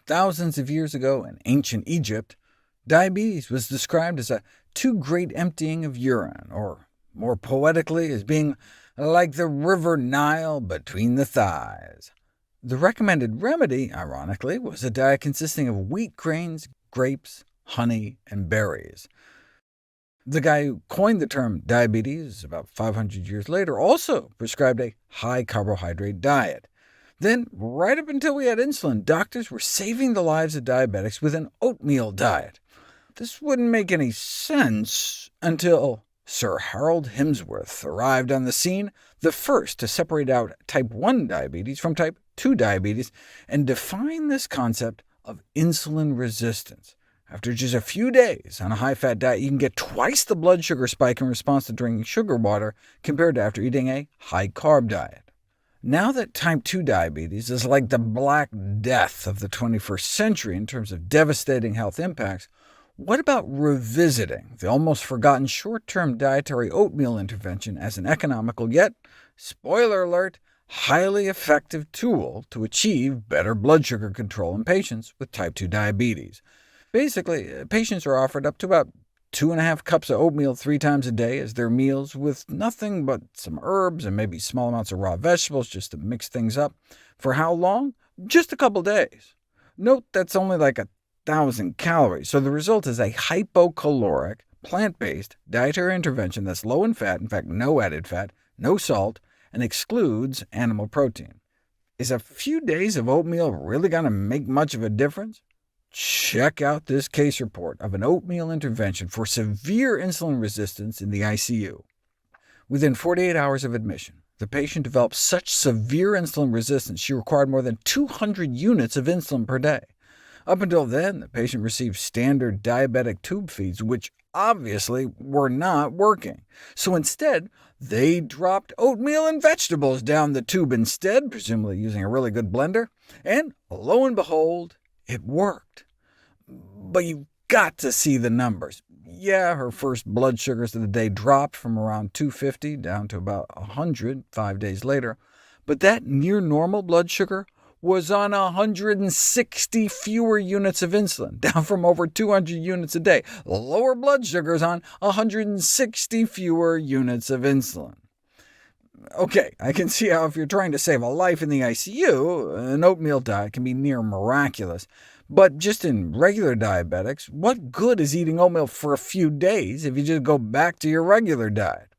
Thousands of years ago in ancient Egypt, diabetes was described as a too great emptying of urine, or more poetically as being like the river Nile between the thighs. The recommended remedy, ironically, was a diet consisting of wheat grains, grapes, honey, and berries. The guy who coined the term diabetes about 500 years later also prescribed a high-carbohydrate diet. Then, right up until we had insulin, doctors were saving the lives of diabetics with an oatmeal diet. This wouldn't make any sense until Sir Harold Hemsworth arrived on the scene, the first to separate out type 1 diabetes from type 2 diabetes, and define this concept of insulin resistance. After just a few days on a high-fat diet, you can get twice the blood sugar spike in response to drinking sugar water compared to after eating a high-carb diet. Now that type 2 diabetes is like the Black Death of the 21st century in terms of devastating health impacts, what about revisiting the almost forgotten short-term dietary oatmeal intervention as an economical yet, spoiler alert, highly effective tool to achieve better blood sugar control in patients with type 2 diabetes? Basically, patients are offered up to about 2.5 cups of oatmeal 3 times a day as their meals, with nothing but some herbs and maybe small amounts of raw vegetables just to mix things up. For how long? Just a couple days. Note that's only like 1,000 calories, so the result is a hypocaloric, plant-based dietary intervention that's low in fat, in fact no added fat, no salt, and excludes animal protein. Is a few days of oatmeal really going to make much of a difference? Check out this case report of an oatmeal intervention for severe insulin resistance in the ICU. Within 48 hours of admission, the patient developed such severe insulin resistance she required more than 200 units of insulin per day. Up until then, the patient received standard diabetic tube feeds, which obviously were not working. So instead, they dropped oatmeal and vegetables down the tube instead, presumably using a really good blender, and lo and behold, it worked. But you've got to see the numbers. Yeah, her first blood sugars of the day dropped from around 250 down to about 100 5 days later, but that near-normal blood sugar was on 160 fewer units of insulin, down from over 200 units a day. Lower blood sugars on 160 fewer units of insulin. OK, I can see how if you're trying to save a life in the ICU, an oatmeal diet can be near miraculous. But just in regular diabetics, what good is eating oatmeal for a few days if you just go back to your regular diet?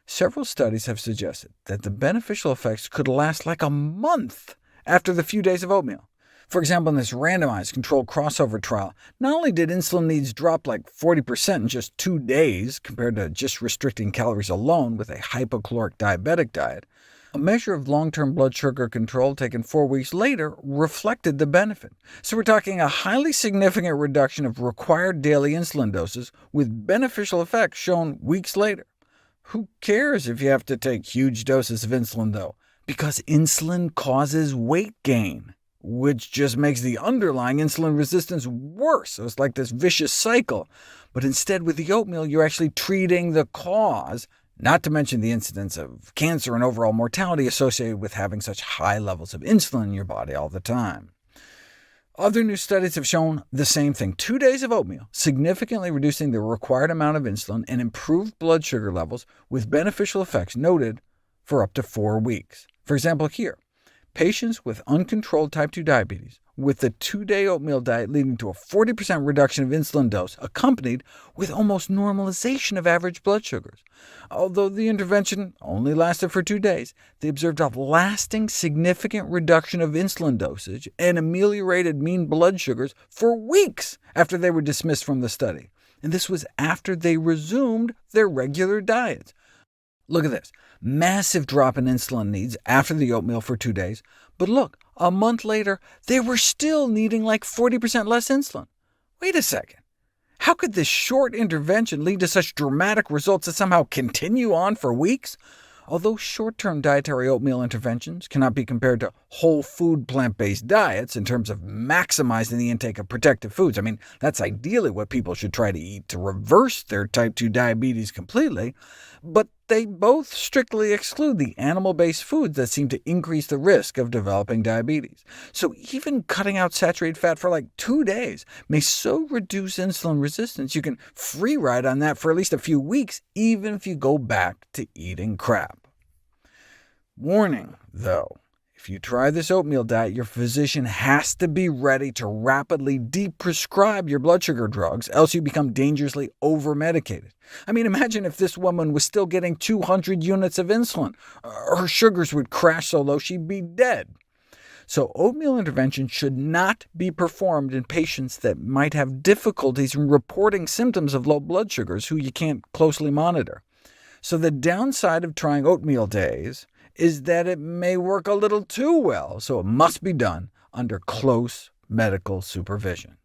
Several studies have suggested that the beneficial effects could last like a month after the few days of oatmeal. For example, in this randomized controlled crossover trial, not only did insulin needs drop like 40% in just 2 days compared to just restricting calories alone with a hypocaloric diabetic diet, a measure of long-term blood sugar control taken 4 weeks later reflected the benefit. So we're talking a highly significant reduction of required daily insulin doses, with beneficial effects shown weeks later. Who cares if you have to take huge doses of insulin, though? Because insulin causes weight gain, which just makes the underlying insulin resistance worse. So it's like this vicious cycle. But instead, with the oatmeal, you're actually treating the cause, not to mention the incidence of cancer and overall mortality associated with having such high levels of insulin in your body all the time. Other new studies have shown the same thing. 2 days of oatmeal, significantly reducing the required amount of insulin and improved blood sugar levels, with beneficial effects noted for up to 4 weeks. For example here, patients with uncontrolled type 2 diabetes, with the 2-day oatmeal diet leading to a 40% reduction of insulin dose, accompanied with almost normalization of average blood sugars. Although the intervention only lasted for 2 days, they observed a lasting, significant reduction of insulin dosage and ameliorated mean blood sugars for weeks after they were dismissed from the study. And this was after they resumed their regular diets. Look at this. Massive drop in insulin needs after the oatmeal for 2 days, but look, a month later, they were still needing like 40% less insulin. Wait a second. How could this short intervention lead to such dramatic results that somehow continue on for weeks? Although short-term dietary oatmeal interventions cannot be compared to whole food plant-based diets in terms of maximizing the intake of protective foods, I mean, that's ideally what people should try to eat to reverse their type 2 diabetes completely, but they both strictly exclude the animal-based foods that seem to increase the risk of developing diabetes. So even cutting out saturated fat for like 2 days may so reduce insulin resistance you can free ride on that for at least a few weeks, even if you go back to eating crap. Warning, though. If you try this oatmeal diet, your physician has to be ready to rapidly deprescribe your blood sugar drugs, else you become dangerously over-medicated. I mean, imagine if this woman was still getting 200 units of insulin. Her sugars would crash so low she'd be dead. So oatmeal intervention should not be performed in patients that might have difficulties in reporting symptoms of low blood sugars who you can't closely monitor. So the downside of trying oatmeal days is that it may work a little too well, so it must be done under close medical supervision.